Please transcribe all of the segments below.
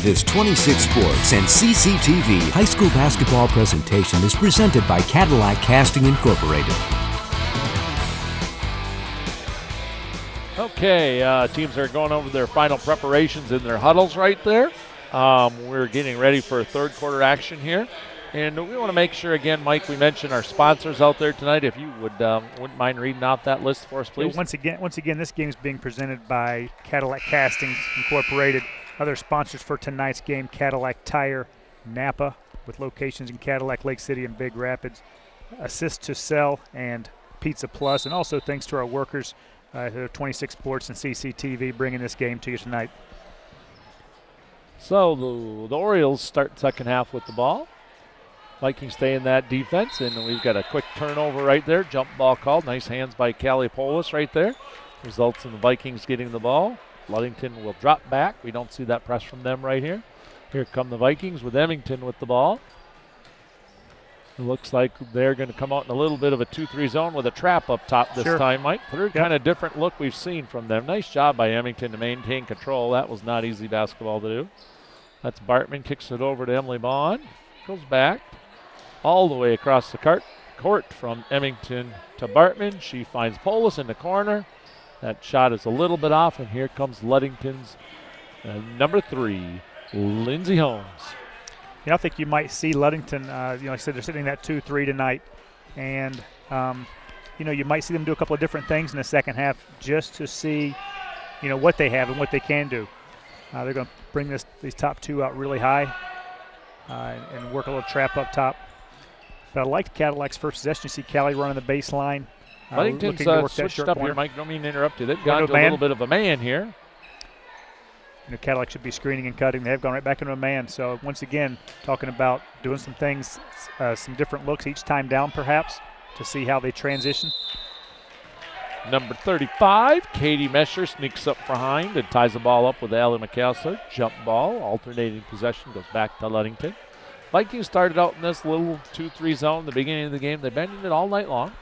This 26 Sports and CCTV high school basketball presentation is presented by Cadillac Casting Incorporated. Okay, teams are going over their final preparations in their huddles right there. We're getting ready for third quarter action here. And we want to make sure, again, Mike, we mentioned our sponsors out there tonight. If you wouldn't mind reading out that list for us, please. Once again, this game is being presented by Cadillac Casting Incorporated. Other sponsors for tonight's game: Cadillac Tire, Napa, with locations in Cadillac, Lake City, and Big Rapids, Assist to Sell, and Pizza Plus. And also thanks to our workers, 26 Sports and CCTV, bringing this game to you tonight. So the Orioles start second half with the ball. Vikings stay in that defense, and we've got a quick turnover right there. Jump ball called. Nice hands by Callie Polis right there. Results in the Vikings getting the ball. Ludington will drop back. We don't see that press from them right here. Here come the Vikings with Emmington with the ball. It looks like they're going to come out in a little bit of a 2-3 zone with a trap up top this time, Mike. Third kind of different look we've seen from them. Nice job by Emmington to maintain control. That was not easy basketball to do. That's Bartman, kicks it over to Emily Bond. Goes back all the way across the court from Emmington to Bartman. She finds Polis in the corner. That shot is a little bit off, and here comes Ludington's number 3, Lindsey Holmes. Yeah, I think you might see Ludington, like I said, they're sitting at 2-3 tonight, and you might see them do a couple of different things in the second half just to see, what they have and what they can do. They're going to bring these top two out really high and work a little trap up top. But I liked Cadillac's first possession. You see Callie running the baseline. Ludington's switched up here, Mike. Don't mean to interrupt you. They've gone to a little bit of a man here. Cadillac should be screening and cutting. They have gone right back into a man. So once again, talking about doing some things, some different looks each time down perhaps to see how they transition. Number 35, Katie Mesher sneaks up behind and ties the ball up with Allie McAllister. Jump ball, alternating possession, goes back to Ludington. Vikings started out in this little 2-3 zone at the beginning of the game. They've been in it all night long.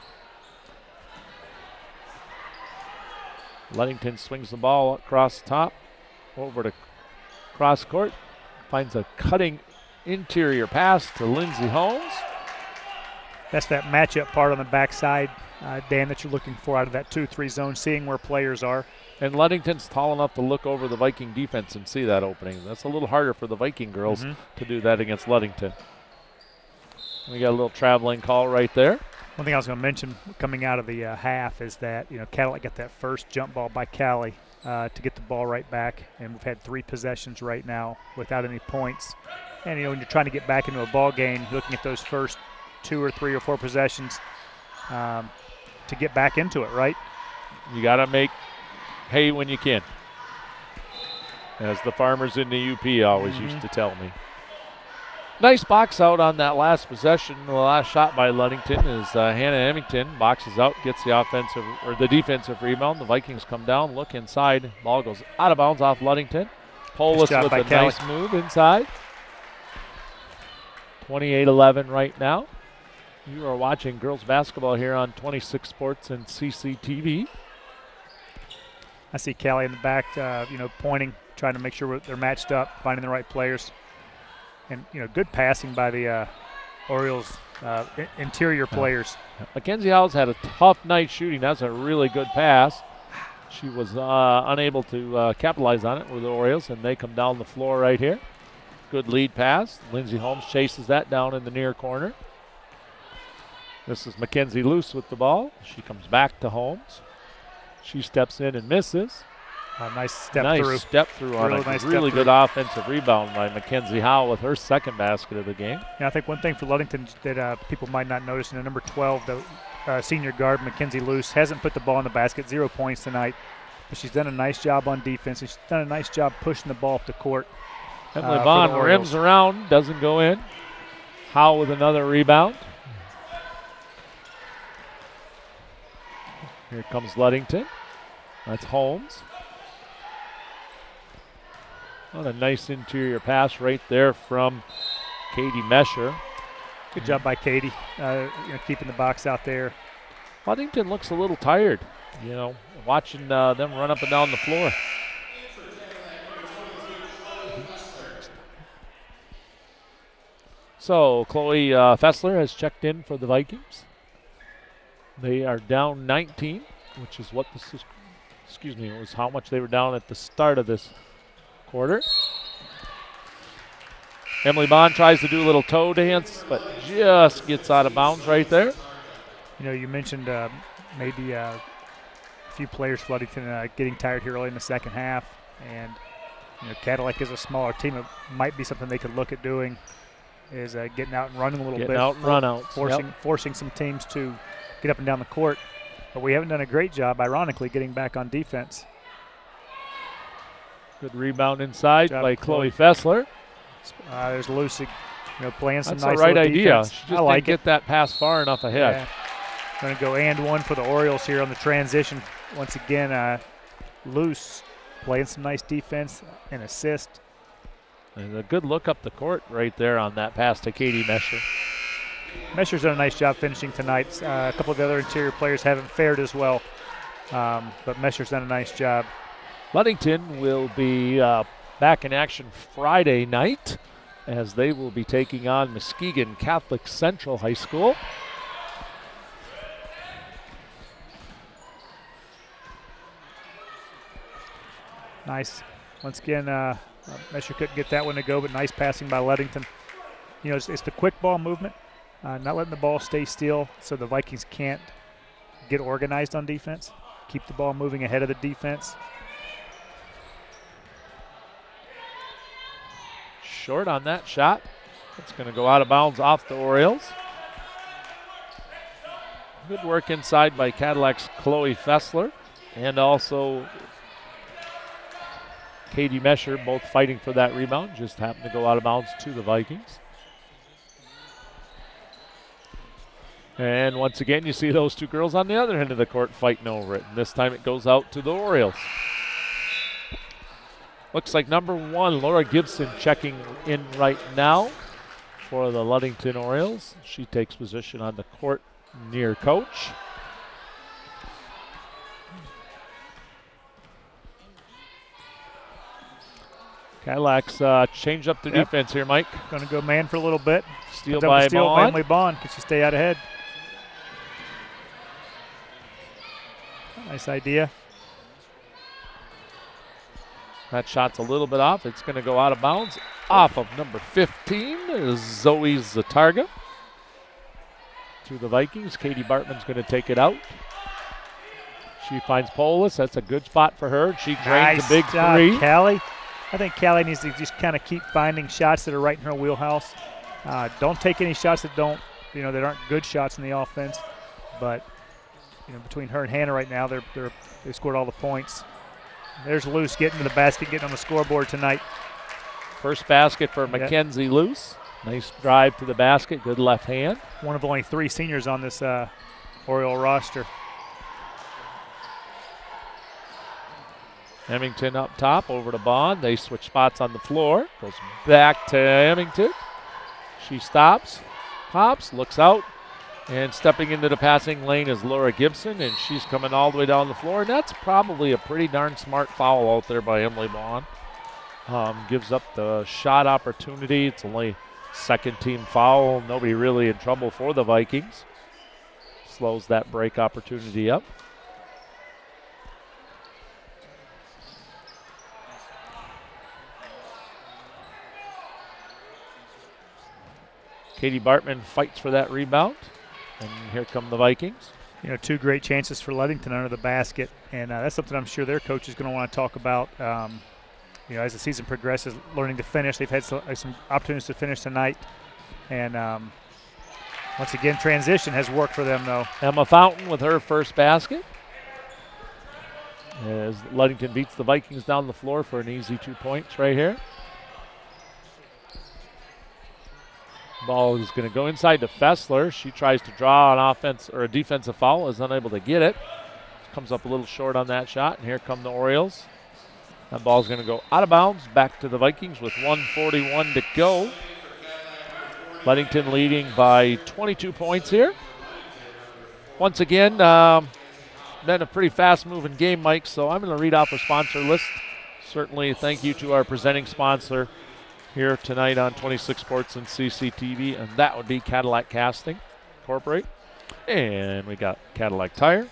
Ludington swings the ball across the top, over to cross court, finds a cutting interior pass to Lindsey Holmes. That's that matchup part on the backside, Dan, that you're looking for out of that 2-3 zone, seeing where players are. And Ludington's tall enough to look over the Viking defense and see that opening. That's a little harder for the Viking girls to do that against Ludington. We got a little traveling call right there. One thing I was going to mention coming out of the half is that, Cadillac got that first jump ball by Callie to get the ball right back, and we've had 3 possessions right now without any points. And, when you're trying to get back into a ball game, looking at those first 2 or 3 or 4 possessions to get back into it, right? You got to make hay when you can, as the farmers in the UP always used to tell me. Nice box out on that last possession. The last shot by Ludington is Hannah Emmington boxes out, gets the defensive rebound. The Vikings come down, look inside. Ball goes out of bounds off Ludington. Polis with a nice move inside. 28-11 right now. You are watching girls basketball here on 26 Sports and CCTV. I see Callie in the back, pointing, trying to make sure they're matched up, finding the right players. And, good passing by the Orioles interior players. Mackenzie Howells had a tough night shooting. That's a really good pass. She was unable to capitalize on it with the Orioles, and they come down the floor right here. Good lead pass. Lindsey Holmes chases that down in the near corner. This is Mackenzie Luce with the ball. She comes back to Holmes. She steps in and misses. Nice step through on a really good offensive rebound by Mackenzie Howell with her second basket of the game. Yeah, I think one thing for Ludington that people might not notice, number 12, the senior guard, Mackenzie Luce, hasn't put the ball in the basket, 0 points tonight. But she's done a nice job on defense. She's done a nice job pushing the ball up the court. Emily Bond rims around, doesn't go in. Howell with another rebound. Here comes Ludington. That's Holmes. What a nice interior pass right there from Katie Mesher. Good job by Katie, keeping the box out there. Ludington looks a little tired, watching them run up and down the floor. So Chloe Fessler has checked in for the Vikings. They are down 19, which is what this is, was how much they were down at the start of this quarter. Emily Bond tries to do a little toe dance, but just gets out of bounds right there. You know, you mentioned maybe a few players for Ludington getting tired here early in the second half, and you know, Cadillac is a smaller team. It might be something they could look at doing, is getting out and running a little bit. Getting out and run out. Forcing some teams to get up and down the court. But we haven't done a great job, ironically, getting back on defense. Good rebound inside by Chloe Fessler. There's Lucy, you know, playing some That's nice the right little idea. defense. She just didn't get that pass far enough ahead. Yeah. Going to go and one for the Orioles here on the transition. Once again, Luce playing some nice defense and assist. And a good look up the court right there on that pass to Katie Mesher. Mesher's done a nice job finishing tonight. A couple of the other interior players haven't fared as well, but Mesher's done a nice job. Ludington will be back in action Friday night as they will be taking on Muskegon Catholic Central High School. Nice. Once again, Mesher couldn't get that one to go, but nice passing by Ludington. You know, it's the quick ball movement, not letting the ball stay still so the Vikings can't get organized on defense, keep the ball moving ahead of the defense. Short on that shot. It's going to go out of bounds off the Orioles. Good work inside by Cadillac's Chloe Fessler and also Katie Mesher, both fighting for that rebound. Just happened to go out of bounds to the Vikings. And once again, you see those two girls on the other end of the court fighting over it. And this time it goes out to the Orioles. Looks like number 1, Laura Gibson, checking in right now for the Ludington Orioles. She takes position on the court near coach. Cadillac's changed up the defense here, Mike. Going to go man for a little bit. Steal by Bond. Emily Bond. Can she stay out ahead? Nice idea. That shot's a little bit off. It's going to go out of bounds. Off of number 15 is Zoe Zatarga. To the Vikings. Katie Bartman's going to take it out. She finds Polis. That's a good spot for her. She drains a big three. Callie. I think Callie needs to just kind of keep finding shots that are right in her wheelhouse. Don't take any shots that that aren't good shots in the offense. But between her and Hannah right now, they scored all the points. There's Luce getting to the basket, getting on the scoreboard tonight. First basket for Mackenzie Luce. Nice drive to the basket, good left hand. One of only 3 seniors on this Oriole roster. Emmington up top, over to Bond. They switch spots on the floor. Goes back to Emmington. She stops, pops, looks out. And stepping into the passing lane is Laura Gibson, and she's coming all the way down the floor. And that's probably a pretty darn smart foul out there by Emily Bond. Gives up the shot opportunity. It's only second team foul. Nobody really in trouble for the Vikings. Slows that break opportunity up. Katie Bartman fights for that rebound. And here come the Vikings. 2 great chances for Ludington under the basket. And that's something I'm sure their coach is going to want to talk about, as the season progresses, learning to finish. They've had some opportunities to finish tonight. And once again, transition has worked for them, though. Emma Fountain with her first basket. As Ludington beats the Vikings down the floor for an easy 2 points right here. Ball is going to go inside to Fessler. She tries to draw an offense or a defensive foul, is unable to get it. Comes up a little short on that shot, and here come the Orioles. That ball is going to go out of bounds, back to the Vikings with 1:41 to go. Ludington leading by 22 points here. Once again, been a pretty fast-moving game, Mike, so I'm going to read off our sponsor list. Certainly thank you to our presenting sponsor here tonight on 26 Sports and CCTV, and that would be Cadillac Casting Incorporate. And we got Cadillac Tire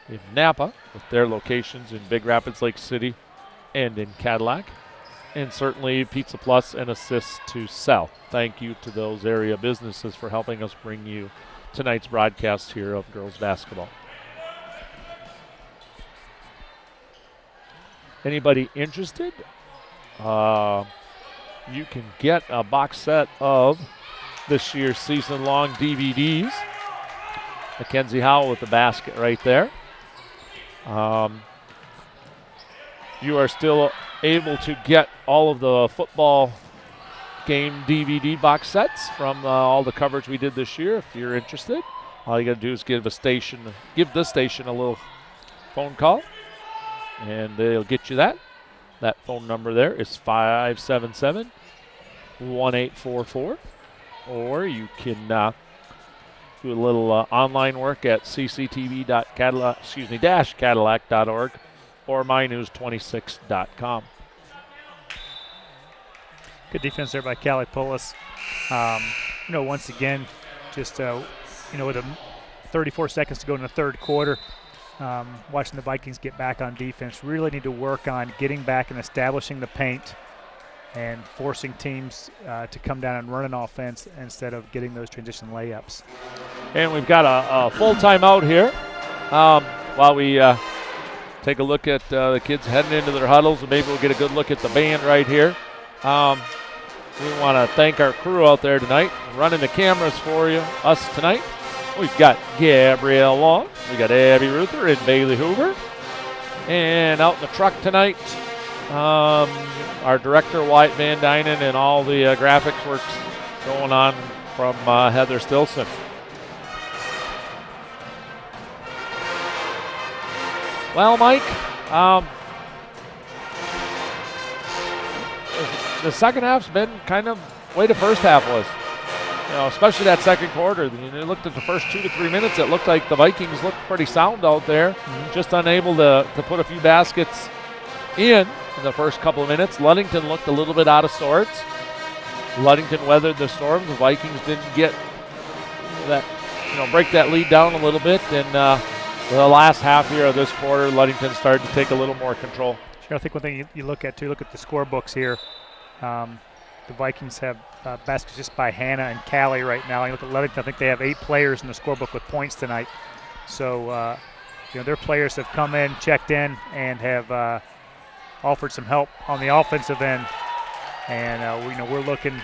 in Napa with their locations in Big Rapids, Lake City, and in Cadillac. And certainly Pizza Plus and Assist to Sell. Thank you to those area businesses for helping us bring you tonight's broadcast here of girls basketball. Anybody interested? You can get a box set of this year's season-long DVDs. Mackenzie Howell with the basket right there. You are still able to get all of the football game DVD box sets from all the coverage we did this year. If you're interested, all you got to do is give the station a little phone call, and they'll get you that. That phone number there is 577-1844, or you can do a little online work at cctv.cadillac.org or mynews26.com. Good defense there by Callie Pullis. Once again, just with 34 seconds to go in the third quarter, watching the Vikings get back on defense. Really need to work on getting back and establishing the paint and forcing teams to come down and run an offense instead of getting those transition layups. And we've got a full timeout here while we take a look at the kids heading into their huddles, and maybe we'll get a good look at the band right here. We want to thank our crew out there tonight, running the cameras for us tonight. We've got Gabrielle Long, we got Abby Ruther and Bailey Hoover. And out in the truck tonight, our director, Wyatt Van Dynen, and all the graphics works going on from Heather Stilson. Well, Mike, the second half's been kind of the way the first half was. Especially that second quarter. You looked at the first 2 to 3 minutes, it looked like the Vikings looked pretty sound out there, just unable to put a few baskets in the first couple of minutes. Ludington looked a little bit out of sorts. Ludington weathered the storm. The Vikings didn't get that, break that lead down a little bit. And the last half here of this quarter, Ludington started to take a little more control. Sure, I think one thing you look at, too, look at the scorebooks here. The Vikings have baskets just by Hannah and Callie right now. You look at Ludington, I think they have 8 players in the scorebook with points tonight. So, their players have come in, checked in, and have offered some help on the offensive end. And, we're looking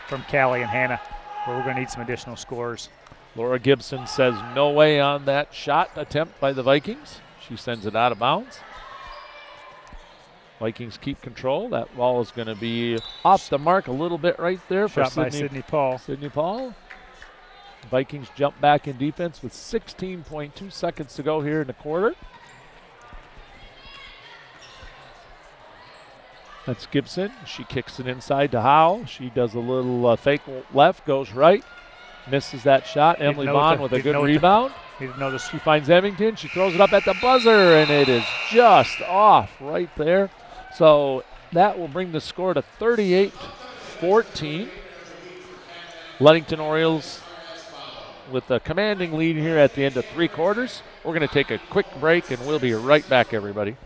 from Callie and Hannah where we're going to need some additional scores. Laura Gibson says no way on that shot attempt by the Vikings. She sends it out of bounds. Vikings keep control. That ball is going to be off the mark a little bit right there. Shot by Sydney Paul. Sydney Paul. Vikings jump back in defense with 16.2 seconds to go here in the quarter. That's Gibson. She kicks it inside to Howell. She does a little fake left, goes right. Misses that shot. Emily Bond with a good rebound. She finds Evington. She throws it up at the buzzer, and it is just off right there. So that will bring the score to 38-14. Ludington Orioles with a commanding lead here at the end of 3 quarters. We're going to take a quick break, and we'll be right back, everybody.